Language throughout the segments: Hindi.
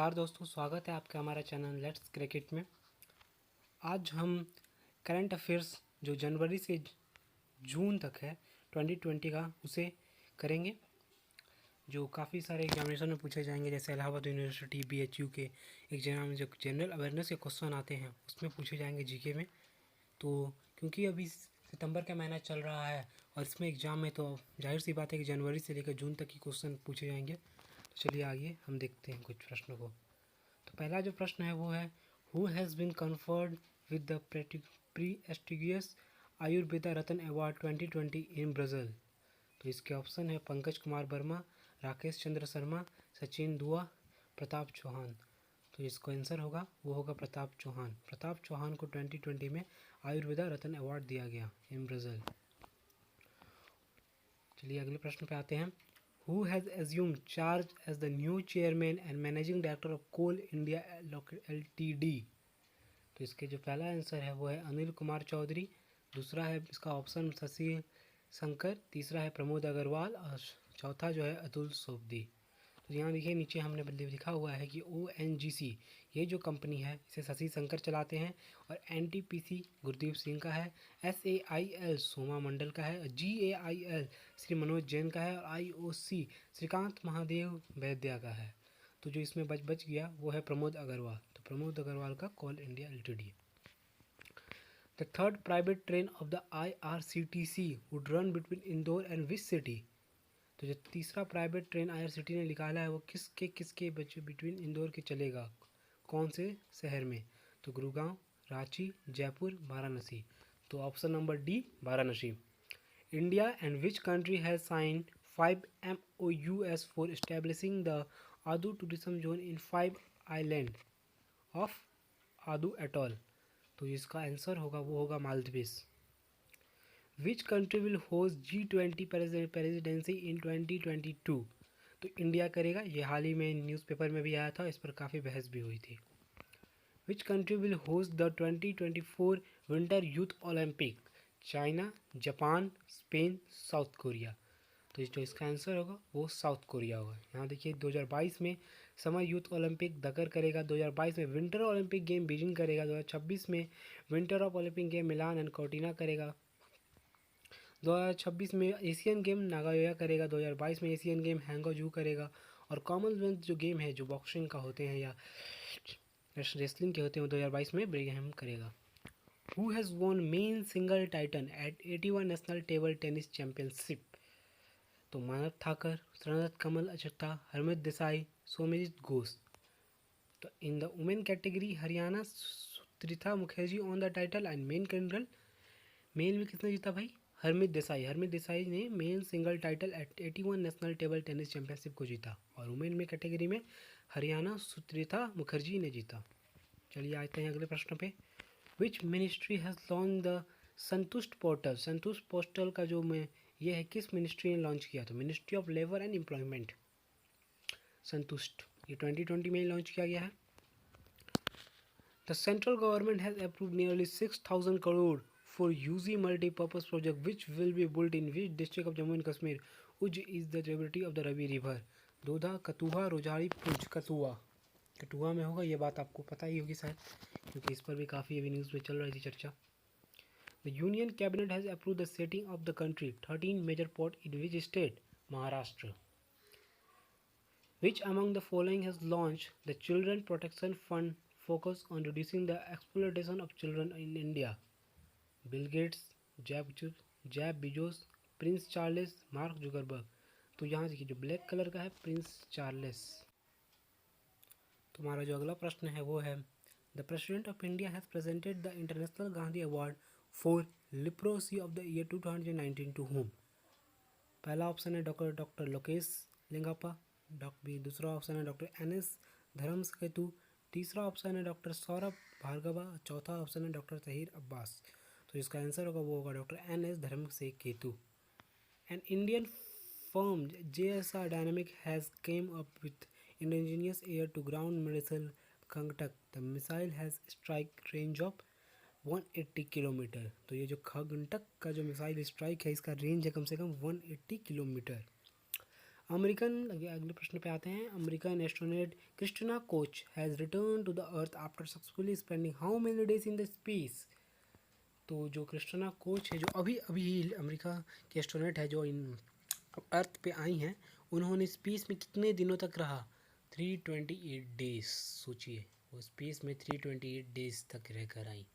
नमस्कार दोस्तों, स्वागत है आपका हमारा चैनल लेट्स क्रिकेट में। आज हम करंट अफेयर्स जो जनवरी से जून तक है 2020 का उसे करेंगे, जो काफ़ी सारे एग्जामिनेशन में पूछे जाएंगे। जैसे इलाहाबाद यूनिवर्सिटी BHU के एग्जाम में जो जनरल अवेयरनेस के क्वेश्चन आते हैं उसमें पूछे जाएंगे जीके में। तो क्योंकि अभी सितंबर का महीना चल रहा है और इसमें एग्ज़ाम में तो जाहिर सी बात है कि जनवरी से लेकर जून तक की क्वेश्चन पूछे जाएंगे। तो चलिए आगे हम देखते हैं कुछ प्रश्नों को। तो पहला जो प्रश्न है वो है, who has been conferred with the prestigious Ayurveda Ratna award 2020 in Brazil. तो इसके ऑप्शन है पंकज कुमार वर्मा, राकेश चंद्र शर्मा, सचिन दुआ, प्रताप चौहान। तो इसका आंसर होगा वो होगा प्रताप चौहान। प्रताप चौहान को 2020 में आयुर्वेदा रत्न अवार्ड दिया गया इन ब्राज़ील। चलिए अगले प्रश्न पे आते हैं। Who has assumed charge as the new chairman and managing director of Coal India Ltd? तो इसके जो पहला आंसर है वो है अनिल कुमार चौधरी, दूसरा है इसका ऑप्शन शशि शंकर, तीसरा है प्रमोद अग्रवाल और चौथा जो है अतुल सोबदी। तो यहाँ देखिए नीचे हमने लिखा हुआ है कि ONGC ये जो कंपनी है इसे शशि शंकर चलाते हैं और NTPC गुरदीप सिंह का है, SAIL सोमा मंडल का है, GAIL श्री मनोज जैन का है और IOC श्रीकांत महादेव वैद्या का है। तो जो इसमें बच गया वो है प्रमोद अग्रवाल। तो प्रमोद अग्रवाल का Coal India Ltd। The third private train of the IRCTC would run between Indore and which city. तो जो तीसरा प्राइवेट ट्रेन IRCTC ने निकाला है वो किसके बिटवीन इंदौर के चलेगा, कौन से शहर में। तो गुरुग्राम, रांची, जयपुर, वाराणसी। तो option number D Varanasi. India and which country has signed 5 MOUs for establishing the Addu tourism zone in 5 island of Addu atoll. तो इसका आंसर होगा वो होगा Maldives. Which country will host G20 presidency in 2022। तो इंडिया करेगा, ये हाल ही में न्यूज़पेपर में भी आया था, इस पर काफ़ी बहस भी हुई थी। विच country will host the 2024 winter youth Olympic. China, Japan, Spain, south Korea. तो जो इसका आंसर होगा वो साउथ कोरिया होगा। यहाँ देखिए 2022 में समर यूथ ओलंपिक दकर करेगा, 2022 में विंटर ओलंपिक गेम बीजिंग करेगा, 2026 में winter of Olympic game Milan and Cortina करेगा, 2026 में एशियन गेम नागोया करेगा, 2022 में एशियन गेम हैंगजू करेगा और कॉमनवेल्थ जो गेम है जो बॉक्सिंग का होते हैं या रेसलिंग के होते हैं वो 2022 में ब्रिगहम करेगा। Who has won men single title at 81 national table tennis championship. तो मानव थाकर, शरणदत्त कमल अचट्टा, हरमित देसाई, सोमजीत घोष। तो in the women category Haryana Sutirtha Mukherjee won the title and men general. Male में किसने जीता भाई, हरमित देसाई ने men single title at 81 national table tennis championship को जीता और वुमेन में कैटेगरी में हरियाणा सुत्रिथा मुखर्जी ने जीता। चलिए आते हैं अगले प्रश्न पे। Which ministry has launch the संतुष्ट पोर्टल। संतुष्ट पोर्टल का जो मैं ये है किस मिनिस्ट्री ने लॉन्च किया, तो ministry of labour and employment. संतुष्ट ये 2020 में लॉन्च किया गया है। The central government has approved nearly 6,000 crore for UZ multi-purpose project which will be built in which district of Jammu and Kashmir. Uj is the tributary of the Ravi River. Doda, Kathua, Rajouri, Poonch. Kathua में होगा, ये बात आपको पता ही होगी शायद, क्योंकि इस पर भी काफ़ी अभी न्यूज़ में चल रही थी चर्चा। The union cabinet has approve the setting of the country 13 major port in which state. Maharashtra. Which among the following has launch the children protection fund focus on reducing the exploitation of children in India. Bill Gates, Jeff Bezos, Prince Charles, Mark Zuckerberg. तो यहाँ देखिए जो ब्लैक कलर का है प्रिंस चार्ल्स। तुम्हारा जो अगला प्रश्न है वो है, the president of India has presented the international Gandhi award for leprosy of the year 2019 to whom. पहला ऑप्शन है डॉक्टर लोकेश लिंगापा, दूसरा ऑप्शन है डॉक्टर NS धर्मसेतु, तीसरा ऑप्शन है डॉक्टर सौरभ भार्गवा, चौथा ऑप्शन है डॉक्टर तहीर अब्बास। तो इसका आंसर होगा वो होगा doctor NS Dharmasetu. An Indian firm JSR dynamic has come up with indigenous air to ground missile खंगटक। The missile has strike range of 180 kilometre. तो ये जो खंगटक का जो मिसाइल स्ट्राइक है इसका रेंज है कम से कम 180 किलोमीटर। अगले प्रश्न पे आते हैं। American astronaut Christina Koch has return to the earth after successfully spending how many days in the space. तो जो क्रिस्टिना कोच है, जो अभी अभी अमेरिका के एस्ट्रोनॉट है जो इन अर्थ पे आई हैं, उन्होंने स्पेस में कितने दिनों तक रहा? 328 डेज। सोचिए, वो स्पेस में 328 डेज तक रहकर आई।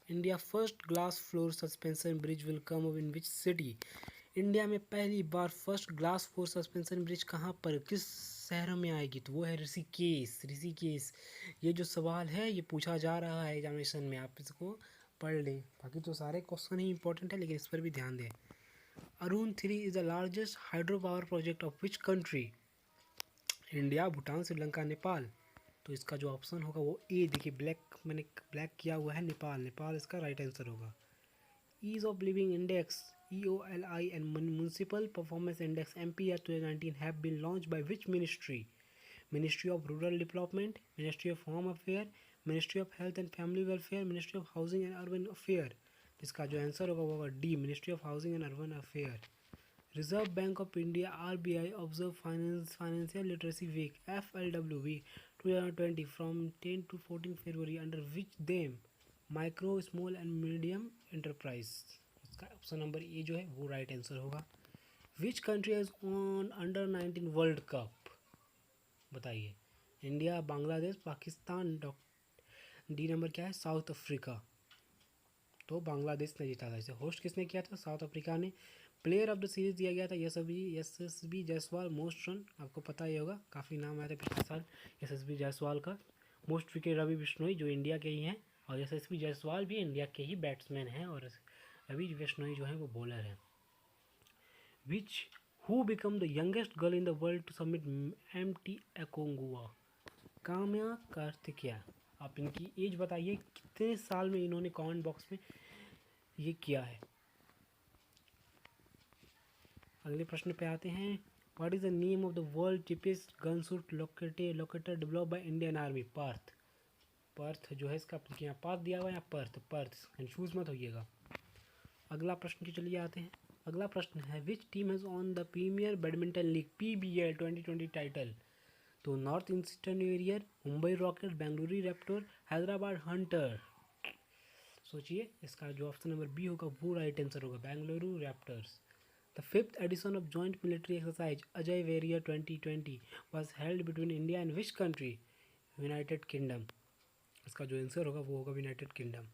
India first glass floor suspension bridge will come up in which city. India में पहली बार first glass floor suspension bridge कहाँ पर, किस शहर में आएगी? तो वो है ऋषिकेश। ऋषिकेश। ये जो सवाल है ये पूछा जा रहा है एग्जामिनेशन में, आप इसको पढ़ लें। बाकी तो सारे क्वेश्चन ही इंपॉर्टेंट है, लेकिन इस पर भी ध्यान दें। Arun 3 is the largest hydro power project of which country? India, Bhutan, Sri Lanka, Nepal. तो इसका जो ऑप्शन होगा वो ए, देखिए मैंने ब्लैक किया हुआ है, नेपाल। नेपाल इसका राइट आंसर होगा। Ease of living index EOLI and Municipal Performance Index MPR 2019 have been launched by which ministry? Ministry of Rural Development, Ministry of Home Affairs, Ministry of Health and Family Welfare, Ministry of Housing and Urban Affairs. इसका जो आंसर होगा वो होगा D, Ministry of Housing and Urban Affairs. Reserve Bank of India RBI observe Financial Literacy Week FLWW 2020 from 10 to 14 February under which theme? Micro, Small and Medium Enterprise. Option number A जो है वो राइट आंसर होगा। Which country has won under 19 world cup? बताइए। India, Bangladesh, Pakistan, D number क्या है? South Africa. तो बांग्लादेश ने जीता था। इसे होस्ट किसने किया था? साउथ अफ्रीका ने। प्लेयर ऑफ द सीरीज दिया गया था यशस्वी जायसवाल। मोस्ट रन आपको पता ही होगा, काफ़ी नाम आया था पिछले साल यशस्वी जायसवाल का। मोस्ट विकेट रवि बिश्नोई जो इंडिया के ही हैं, और यशस्वी जायसवाल भी इंडिया के ही बैट्समैन हैं, और रवि बिश्नोई जो है वो बॉलर है। Which who become the youngest girl in the world to summit MT Aconcagua? Kaamya Karthikeyan. आप इनकी एज बताइए, कितने साल में इन्होंने कमेंट बॉक्स में ये किया है। अगले प्रश्न पे आते हैं। What is the name of the world cheapest gun shoot locator develop by Indian army? Perth. Perth जो है इसका यहाँ पाथ दिया हुआ है, पर्थ। कंफ्यूज मत होइएगा। अगला प्रश्न की चलिए आते हैं। अगला प्रश्न है which team has won the premier badminton league PBL 2020 title? तो north eastern warrior, Mumbai rocket, Bengaluru raptor, Hyderabad hunter. सोचिए, इसका जो ऑप्शन नंबर बी होगा वो राइट आंसर होगा, Bengaluru raptors. The fifth edition of joint military exercise Ajay warrior 2020 was held between India and which country? United kingdom. इसका जो आंसर होगा वो होगा United kingdom.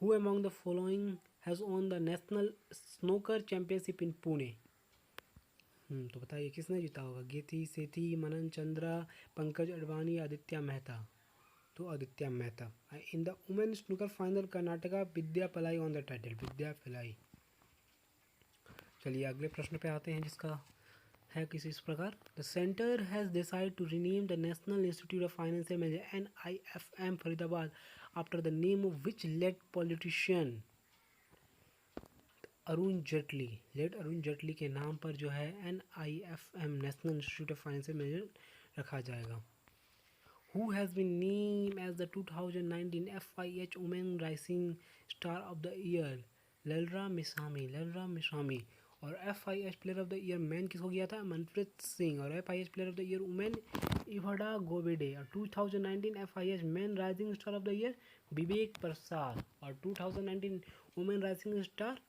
Who among the following has won the national snooker championship इन पुणे? तो बताइए किसने जीता होगा? गेती सेठी, मनन चंद्रा, पंकज अडवाणी, आदित्य मेहता। तो Aditya Mehta. In the women snooker final Karnataka Vidya Pillai won the title, Vidya Pillai. चलिए अगले प्रश्न पे आते हैं, जिसका है किसी इस प्रकार। The centre has decide to rename the national institute of financial management NIFM Faridabad after the name of which late politician? Arun Jaitley. Late Arun Jaitley के नाम पर जो है NIFM national institute of financial management रखा जाएगा। Who has been named as the 2019 FIH Women Rising Star of the Year? ललरा मिसामी। और FIH player of the year man किसको गया था? मनप्रीत सिंह। और FIH player of the year women Eva de Goede. और 2019 FIH man rising star of the year Vivek Prasad. और 2019 women rising star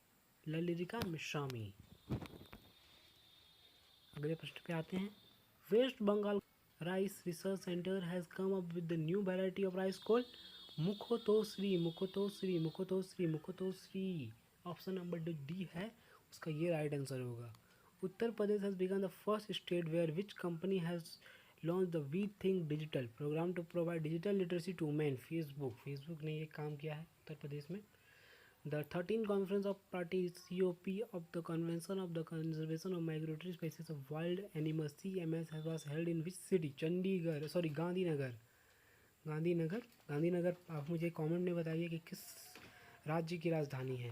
Lalremsiami. अगले प्रश्न पे आते हैं। West Bengal rice research centre has come up with the new variety of rice called Muktoshri. Option number D है उसका ये राइट आंसर होगा। Uttar Pradesh has become the first state where which company has launch the we think digital programme to provide digital literacy to women. Facebook ने ये काम किया है उत्तर प्रदेश में। The 13th Conference of Parties COP of the Convention of the Conservation of Migratory Species of Wild Animals CMS was held in which city? Gandhinagar. आप मुझे कमेंट में बताइए कि किस राज्य की राजधानी है।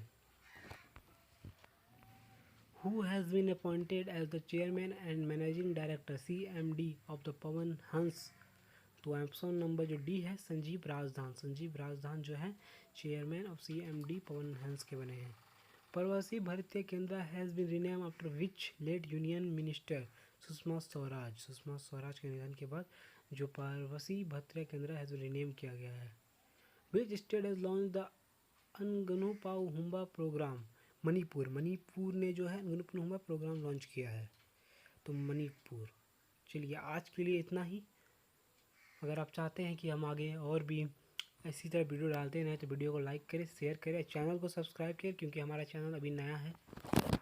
Who has been appointed as the chairman and managing director CMD of the Pawan Hans? तो ऑप्शन नंबर जो डी है संजीव राजधान जो है chairman of CMD Pawan Hans के बने हैं। Pravasi Bharatiya Kendra has been rename after which late union minister Sushma Swaraj के निधन के बाद जो प्रवासी Bharatiya Kendra has been rename किया गया है। Which state has launch the अंगनुपाव हुम्बा प्रोग्राम? मणिपुर ने जो है अंगनुपाव हुम्बा प्रोग्राम लॉन्च किया है, तो मणिपुर। चलिए आज के लिए इतना ही। अगर आप चाहते हैं कि हम आगे और भी इसी तरह वीडियो डालते रहें तो वीडियो को लाइक करें, शेयर करें, चैनल को सब्सक्राइब करें, क्योंकि हमारा चैनल अभी नया है,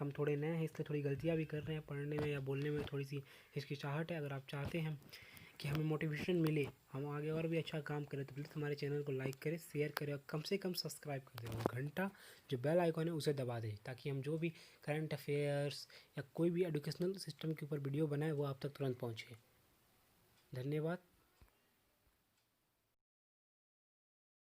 हम थोड़े नए हैं, इसलिए थोड़ी गलतियाँ भी कर रहे हैं, पढ़ने में या बोलने में थोड़ी सी हिचकिचाहट है। अगर आप चाहते हैं कि हमें मोटिवेशन मिले, हम आगे और भी अच्छा काम करें, तो प्लीज़ हमारे चैनल को लाइक करें, शेयर करें और कम से कम सब्सक्राइब कर दें और घंटा जो बेल आइकॉन है उसे दबा दें, ताकि हम जो भी करंट अफेयर्स या कोई भी एजुकेशनल सिस्टम के ऊपर वीडियो बनाए वो आप तक तुरंत पहुँचे। धन्यवाद।